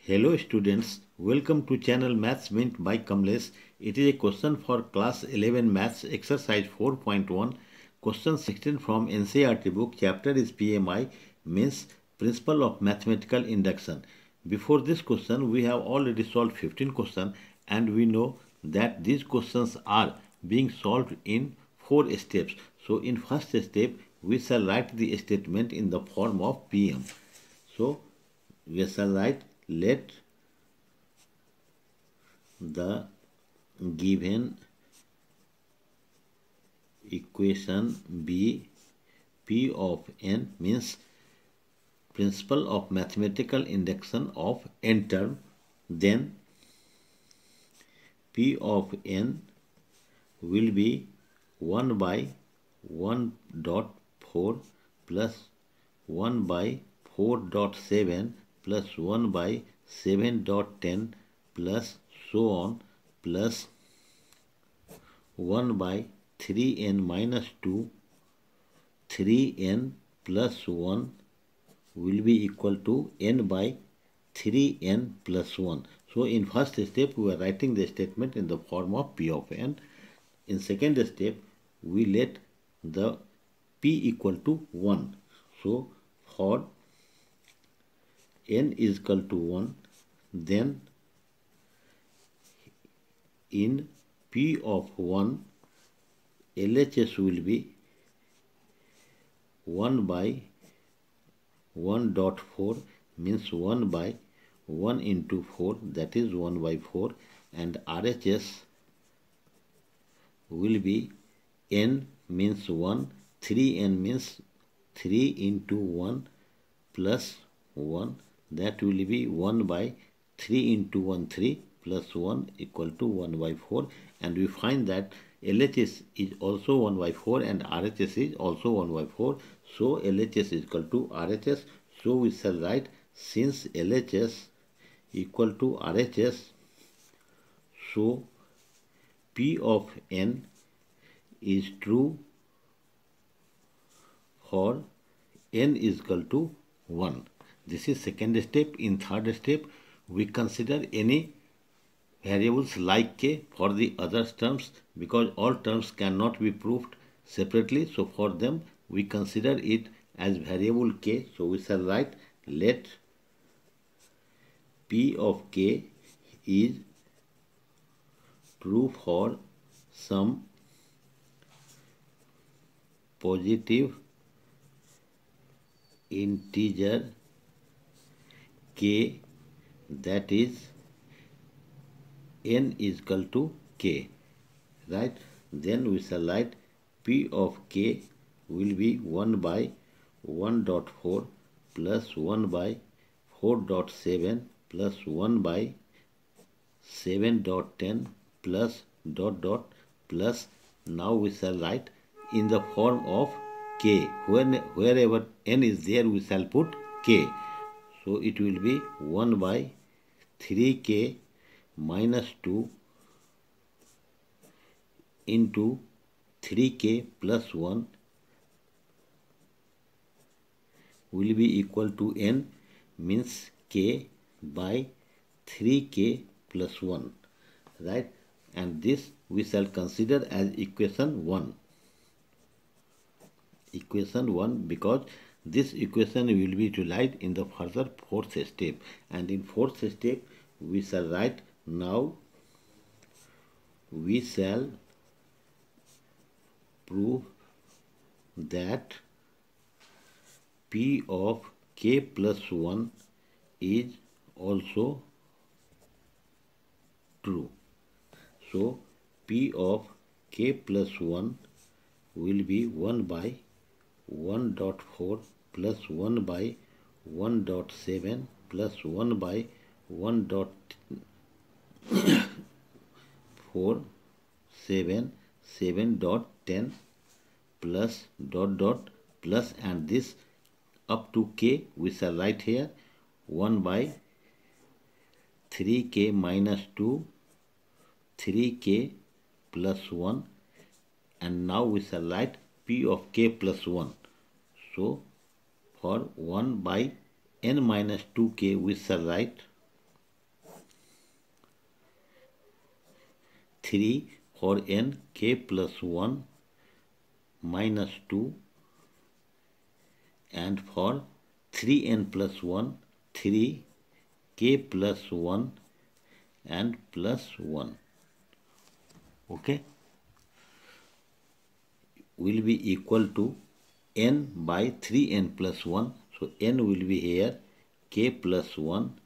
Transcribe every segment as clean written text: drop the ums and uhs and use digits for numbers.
Hello students, welcome to channel Maths Mint by Kamlesh. It is a question for class 11 Maths exercise 4.1, question 16 from NCERT book. Chapter is PMI, means Principle of Mathematical Induction. Before this question, we have already solved 15 questions and we know that these questions are being solved in 4 steps. So in first step, we shall write the statement in the form of PM. So we shall write, let the given equation be P of n, means principle of mathematical induction of n term, then P of n will be 1 by 1.4 plus 1 by 4.7 plus 1 by 7.10 plus so on plus 1 by 3n minus 2, 3n plus 1 will be equal to n by 3n plus 1. So in first step we are writing the statement in the form of P of n. In second step we let the P equal to 1. So for n is equal to 1, then in P of 1, LHS will be 1 by 1.4, means 1 by 1 into 4, that is 1 by 4, and RHS will be n means 1, 3n means 3 into 1 plus 1, that will be 1 by 3 into 1, 3 plus 1 equal to 1 by 4, and we find that LHS is also 1 by 4 and RHS is also 1 by 4. So LHS is equal to RHS. So we shall write, since LHS equal to RHS, so P of n is true for n is equal to 1. This is second step. In third step, we consider any variables like k for the other terms, because all terms cannot be proved separately. So for them we consider it as variable k. So we shall write, let P of k is true for some positive integer k, that is n is equal to k, right? Then we shall write P of k will be 1 by 1.4 plus 1 by 4.7 plus 1 by 7.10 plus dot dot plus, now we shall write in the form of k. Wherever n is there we shall put k. So it will be 1 by 3k minus 2 into 3k plus 1 will be equal to n, means k by 3k plus 1, right? And this we shall consider as equation 1. Equation 1, because this equation will be utilized in the further fourth step. And in fourth step we shall write, now we shall prove that P of k plus 1 is also true. So P of k plus 1 will be 1 by 1.4 plus 1 by 1.7 plus 1 by 1.4 7.10 plus dot dot plus, and this up to k we shall write here 1 by 3k minus 2, 3k plus 1, and now we shall write P of k plus 1. So for 1 by n minus 2k we shall write 3 for n k plus 1 minus 2, and for 3n plus 1 3 k plus 1 and plus 1. Okay, will be equal to n by 3n plus 1. So n will be here, k plus 1,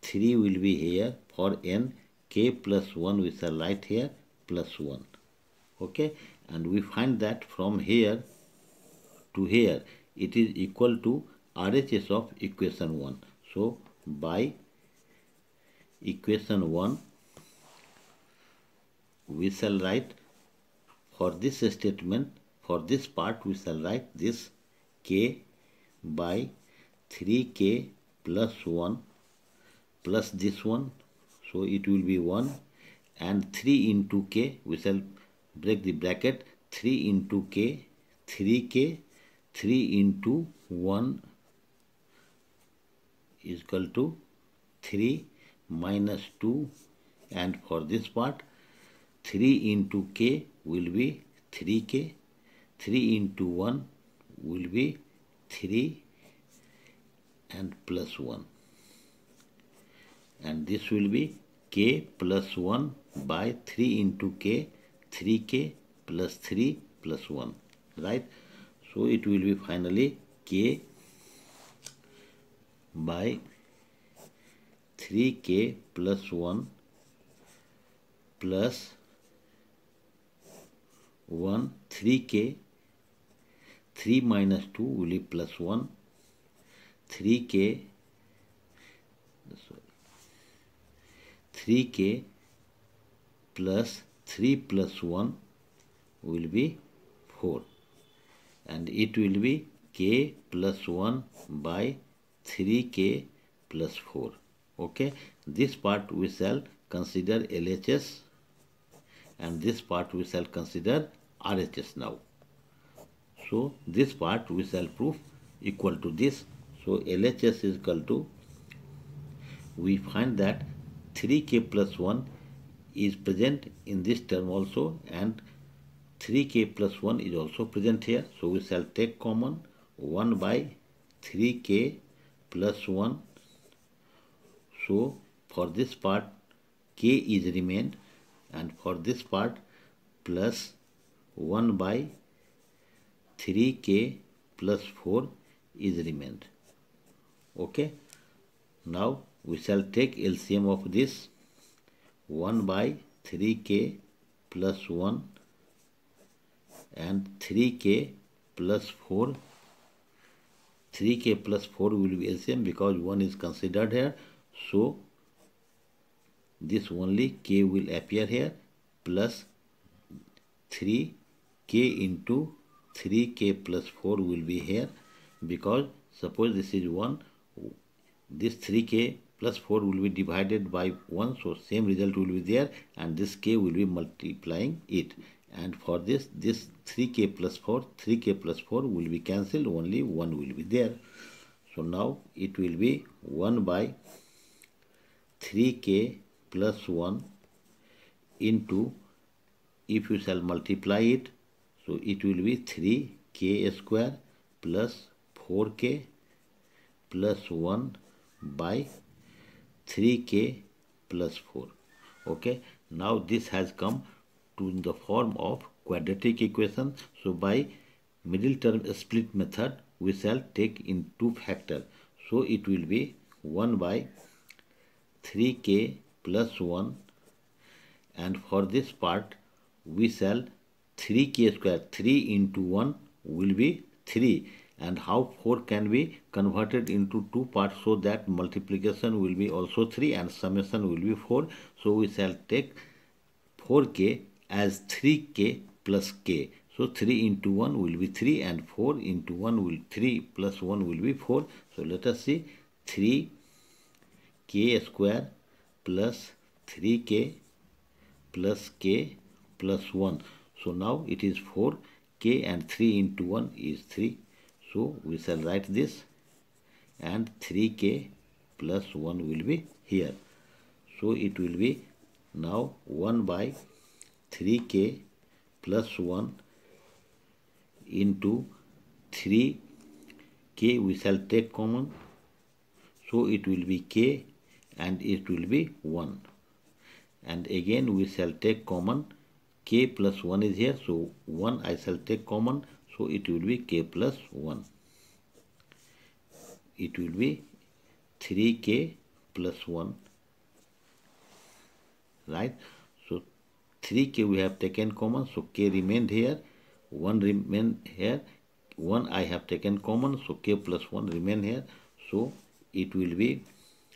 3 will be here. For n, k plus 1 we shall write here plus 1. Okay, and we find that from here to here it is equal to RHS of equation 1. So by equation 1 we shall write, for this statement, for this part we shall write this k by 3k plus 1 plus this one, so it will be 1, and 3 into k, we shall break the bracket, 3 into k, 3k, 3 into 1 is equal to 3 minus 2, and for this part 3 into k will be 3k, 3 into 1 will be 3 and plus 1, and this will be k plus 1 by 3 into k, 3k plus 3 plus 1, right? So it will be finally k by 3k plus 1 plus 1, 3k, 3 minus 2 will be plus 1, 3k, 3k plus 3 plus 1 will be 4, and it will be k plus 1 by 3k plus 4. Okay, this part we shall consider LHS, and this part we shall consider RHS now. So this part we shall prove equal to this. So LHS is equal to, we find that 3k plus 1 is present in this term also, and 3k plus 1 is also present here. So we shall take common 1 by 3k plus 1. So for this part k is remained, and for this part plus 1 by 3k plus 4 is remained. Okay, now we shall take LCM of this, 1 by 3k plus 1 and 3k plus 4. 3k plus 4 will be LCM because 1 is considered here. So this only k will appear here, plus 3k into 3k plus 4 will be here, because suppose this is 1, this 3k plus 4 will be divided by 1, so same result will be there, and this k will be multiplying it. And for this 3k plus 4, 3k plus 4 will be cancelled, only 1 will be there. So now it will be 1 by 3k plus 1 into, if you shall multiply it, so it will be 3k square plus 4k plus 1 by 3k plus 4. Okay, now this has come to in the form of quadratic equation. So by middle term split method we shall take in two factor. So it will be 1 by 3k plus 1, and for this part we shall 3k square, 3 into 1 will be 3, and how 4 can be converted into two parts, so that multiplication will be also 3 and summation will be 4. So we shall take 4k as 3k plus k. So 3 into 1 will be 3 and 4 into 1 will 3 plus 1 will be 4. So let us see, 3k square plus 3k plus k plus 1. So now it is 4, k and 3 into 1 is 3. So we shall write this, and 3k plus 1 will be here. So it will be Now 1 by 3k plus 1 into 3k we shall take common, so it will be k and it will be 1. And again we shall take common, k plus 1 is here, so 1 I shall take common, so it will be k plus 1. It will be 3k plus 1, right? So 3k we have taken common, so k remained here, 1 remained here, 1 I have taken common, so k plus 1 remain here, so it will be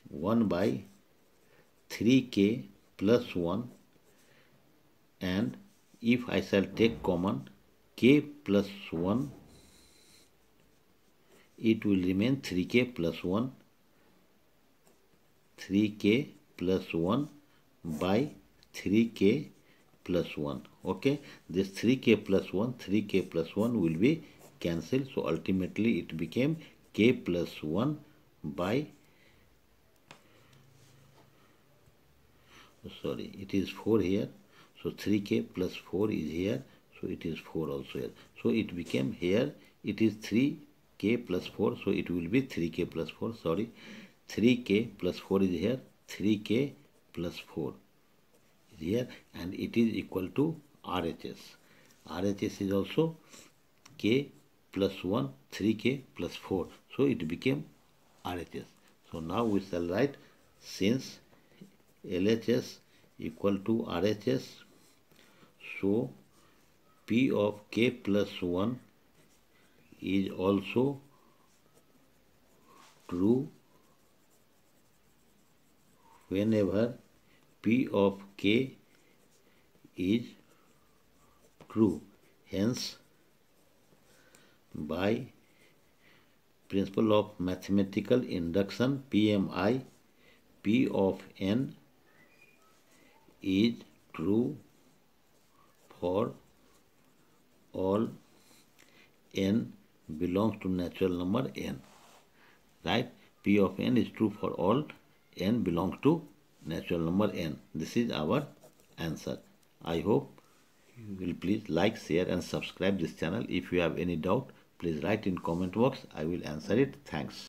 1 by 3k plus 1, and if I shall take common k plus 1, it will remain 3k plus 1, 3k plus 1 by 3k plus 1. Okay, this 3k plus 1, 3k plus 1 will be cancelled, so ultimately it became k plus 1 by, sorry, it is 4 here, so 3k plus 4 is here, so it is 4 also here, so it became here, it is 3k plus 4, so it will be 3k plus 4, sorry, 3k plus 4 is here, 3k plus 4 is here, and it is equal to RHS. RHS is also k plus 1, 3k plus 4, so it became RHS. So now we shall write, since LHS equal to RHS, so P of k plus 1 is also true whenever P of k is true. Hence, by principle of mathematical induction PMI, P of n is true for all n belongs to natural number n, right? P of n is true for all n belongs to natural number n. This is our answer. I hope you will please like, share and subscribe this channel. If you have any doubt, please write in comment box. I will answer it. Thanks.